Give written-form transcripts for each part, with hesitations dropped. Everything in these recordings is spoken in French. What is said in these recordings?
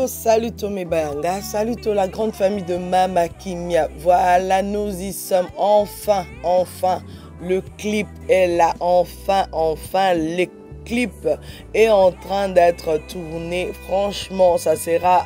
salut mes Bayanga, salut la grande famille de Mama Kimia. Voilà, nous y sommes enfin, le clip est là, enfin, le clip est en train d'être tourné. Franchement, ça sera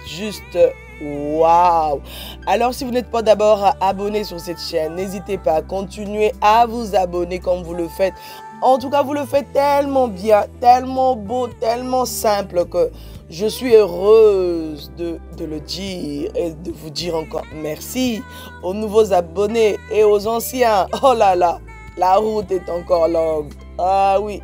juste waouh. Alors, si vous n'êtes pas d'abord abonné sur cette chaîne, n'hésitez pas à continuer à vous abonner comme vous le faites. En tout cas, vous le faites tellement bien, tellement beau, tellement simple que je suis heureuse de le dire et de vous dire encore merci aux nouveaux abonnés et aux anciens. Oh là là, la route est encore longue. Ah oui,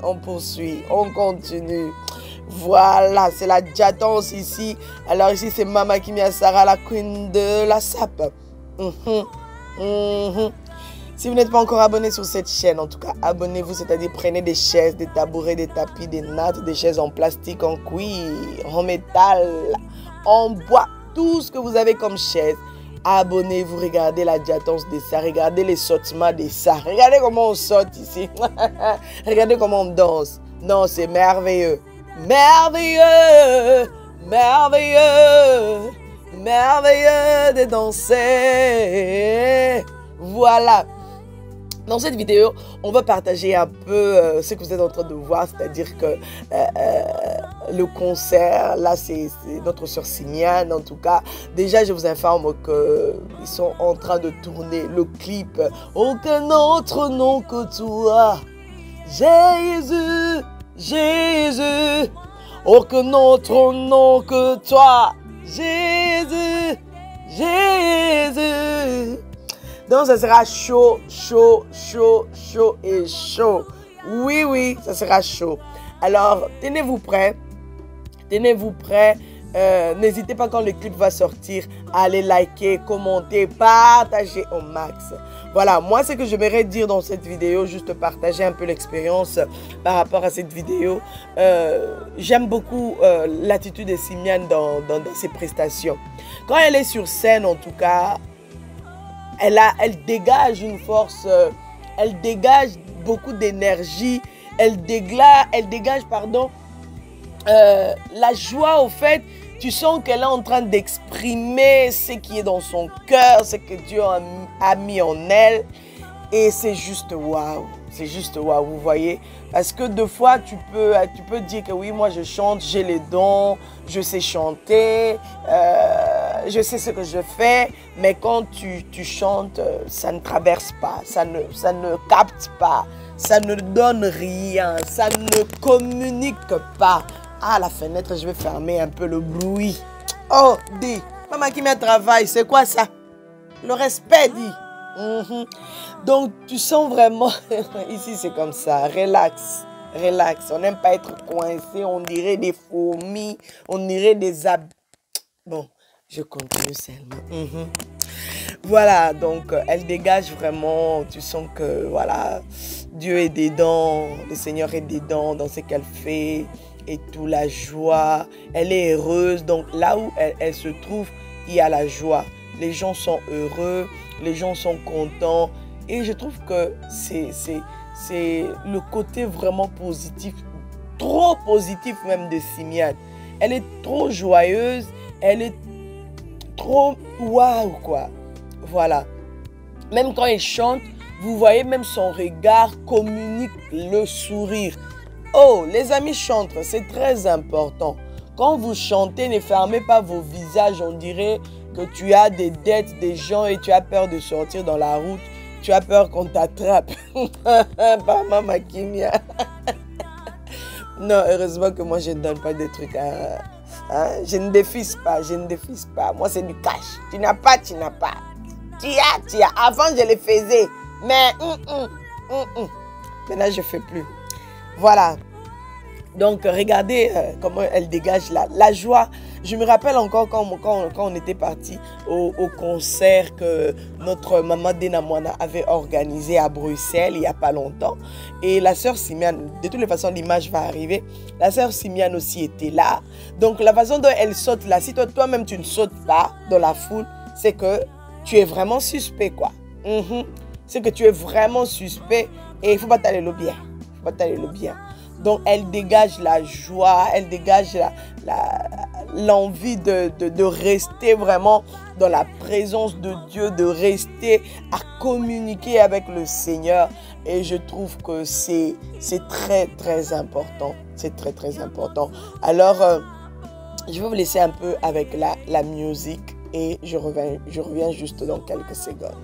on poursuit, on continue. Voilà, c'est la Jatons ici. Alors ici, c'est Mama Kimia Sarah, la queen de la sape. Si vous n'êtes pas encore abonné sur cette chaîne, en tout cas, abonnez-vous, c'est-à-dire prenez des chaises, des tabourets, des tapis, des nattes, des chaises en plastique, en cuir, en métal, en bois, tout ce que vous avez comme chaise. Abonnez-vous, regardez la Jatons de ça, regardez les sautements de ça, regardez comment on saute ici, regardez comment on danse. Non, c'est merveilleux, merveilleux, merveilleux, merveilleux de danser. Voilà. Dans cette vidéo, on va partager un peu ce que vous êtes en train de voir, c'est-à-dire que le concert, là c'est notre sœur Simiane en tout cas. Déjà, je vous informe qu'ils sont en train de tourner le clip. Aucun autre nom que toi, Jésus, Jésus. Aucun autre nom que toi, Jésus, Jésus. Donc, ça sera chaud, chaud, chaud, chaud et chaud. Oui, ça sera chaud. Alors, tenez-vous prêts. Tenez-vous prêts. N'hésitez pas quand le clip va sortir à aller liker, commenter, partager au max. Voilà, moi, ce que j'aimerais dire dans cette vidéo, juste partager un peu l'expérience par rapport à cette vidéo. J'aime beaucoup l'attitude de Simiane dans ses prestations. Quand elle est sur scène, en tout cas, elle dégage une force, elle dégage beaucoup d'énergie, elle dégage, la joie au fait. Tu sens qu'elle est en train d'exprimer ce qui est dans son cœur, ce que Dieu a mis en elle. Et c'est juste waouh, vous voyez. Parce que deux fois, tu peux dire que oui, moi je chante, j'ai les dons, je sais chanter, je sais ce que je fais. Mais quand tu chantes, ça ne traverse pas, ça ne capte pas, ça ne donne rien, ça ne communique pas. Ah, la fenêtre, je vais fermer un peu le bruit. Oh, dis, Mama Kimia travaille, c'est quoi ça? Le respect, dit. Donc, tu sens vraiment, ici c'est comme ça, relax, relax. On n'aime pas être coincé, on dirait des fourmis, on dirait des Bon, je continue seulement. Voilà, donc elle dégage vraiment, tu sens que voilà, Dieu est dedans, le Seigneur est dedans dans ce qu'elle fait et tout, la joie, elle est heureuse. Donc là où elle se trouve, il y a la joie. Les gens sont heureux, les gens sont contents. Et je trouve que c'est le côté vraiment positif, trop positif même de Simiane. Elle est trop joyeuse, elle est trop waouh quoi. Voilà. Même quand elle chante, vous voyez même son regard communique le sourire. Oh, les amis chantres, c'est très important. Quand vous chantez, ne fermez pas vos visages. On dirait que tu as des dettes des gens et tu as peur de sortir dans la route. Tu as peur qu'on t'attrape. Par Mama Kimia. Non, heureusement que moi, je ne donne pas des trucs. Je ne défise pas, Moi, c'est du cash. Tu n'as pas, tu n'as pas. Tu as. Avant, je le faisais. Mais, maintenant, je ne fais plus. Voilà. Donc, regardez comment elle dégage la joie. Je me rappelle encore quand on était parti au concert que notre maman Denamwana avait organisé à Bruxelles il n'y a pas longtemps. Et la sœur Simiane, de toutes les façons, l'image va arriver. La sœur Simiane aussi était là. Donc, la façon dont elle saute là, si toi-même tu ne sautes pas dans la foule, c'est que tu es vraiment suspect, quoi. C'est que tu es vraiment suspect et il ne faut pas t'aller le bien. Donc, elle dégage la joie, elle dégage l'envie de rester vraiment dans la présence de Dieu, de rester à communiquer avec le Seigneur. Et je trouve que c'est très, très important. C'est très, très important. Alors, je vais vous laisser un peu avec la musique et je reviens juste dans quelques secondes.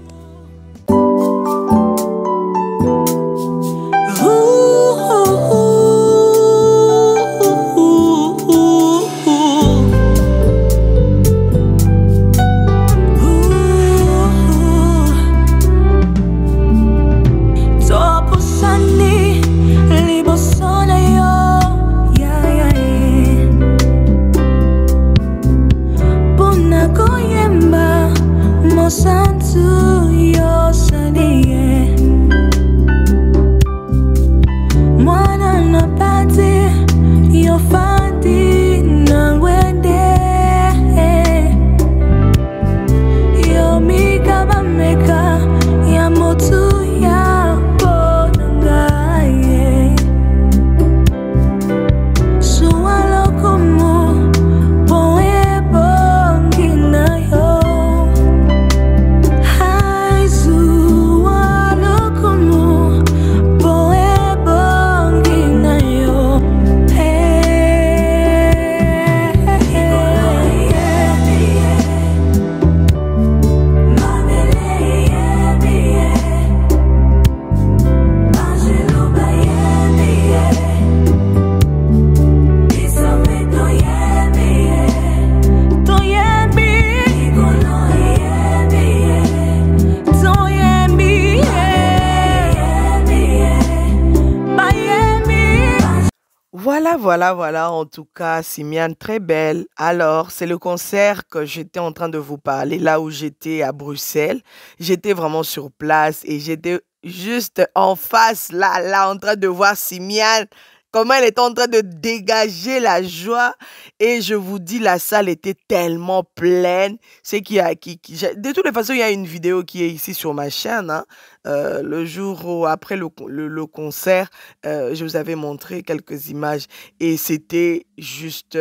Voilà, en tout cas, Simiane, très belle. Alors, c'est le concert que j'étais en train de vous parler, là où j'étais à Bruxelles. J'étais vraiment sur place et j'étais juste en face, là, en train de voir Simiane, comment elle était en train de dégager la joie. Et je vous dis, la salle était tellement pleine. C'est de toutes les façons, il y a une vidéo qui est ici sur ma chaîne, hein. Le jour où, après le concert, je vous avais montré quelques images et c'était juste...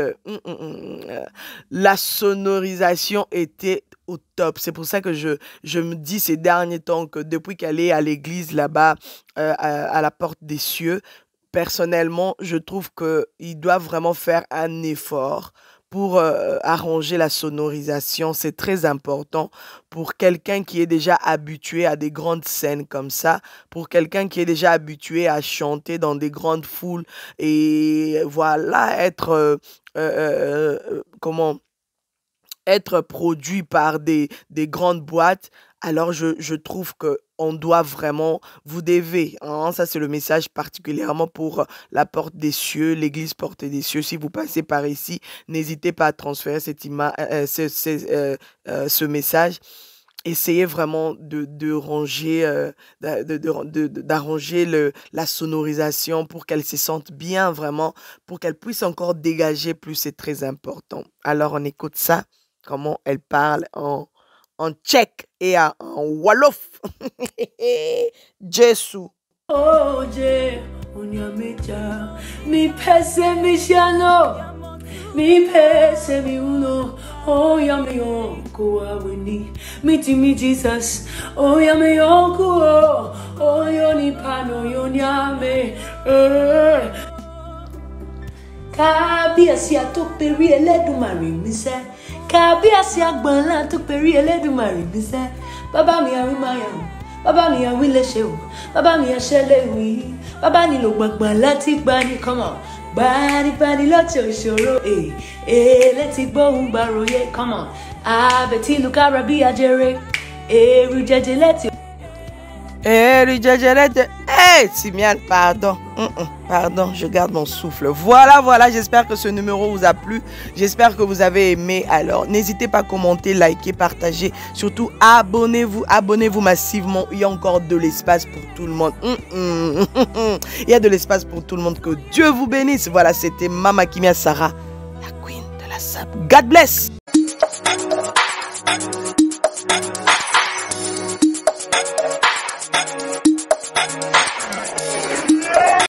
la sonorisation était au top. C'est pour ça que je me dis ces derniers temps que depuis qu'elle est à l'église là-bas, à la porte des cieux, personnellement, je trouve qu'ils doivent vraiment faire un effort pour arranger la sonorisation. C'est très important pour quelqu'un qui est déjà habitué à des grandes scènes comme ça, pour quelqu'un qui est déjà habitué à chanter dans des grandes foules et voilà, être produit par des grandes boîtes. Alors, je trouve qu'on doit vraiment, vous devez, hein, ça c'est le message particulièrement pour la Porte des Cieux, l'église Porte des Cieux. Si vous passez par ici, n'hésitez pas à transférer cette ce message. Essayez vraiment de ranger, d'arranger la sonorisation pour qu'elle se sente bien vraiment, pour qu'elle puisse encore dégager plus, c'est très important. Alors, on écoute ça, comment elle parle en tchèque et en wolof. Jésus. Oh, je, onyamecha, mi pese mi shano, mi pese mi uno, oh, yame yonko aweni, mi Jesus, oh, yame yonko, oh, yoni pano, yonyame, Kábíyèsí àtòpẹ̀rí Ẹlẹ́dùmarè mi sẹ́. Kábíyèsí àgbọ̀nlá àtòpẹ̀rí Ẹlẹ́dùmarè mi sẹ́. Bàbá mi àwímáyàwó, bàbá mi àwíléṣe o, bàbá mi àṣẹlẹ̀ ìwí, bàbá nílò gbàngbàn láti gbani, come on. Gbanigbani lọ́tí òṣòro, létí gbóhùn gbàròyé, come on. Àbẹ̀tí ìlú kára bí ajere, èrù jẹjẹ létí. Hey, Simiane, pardon. Pardon, je garde mon souffle. Voilà, j'espère que ce numéro vous a plu. J'espère que vous avez aimé. Alors, n'hésitez pas à commenter, liker, partager. Surtout, abonnez-vous massivement. Il y a encore de l'espace pour tout le monde. Il y a de l'espace pour tout le monde. Que Dieu vous bénisse. Voilà, c'était Mama Kimia Sarah, la queen de la sap. God bless.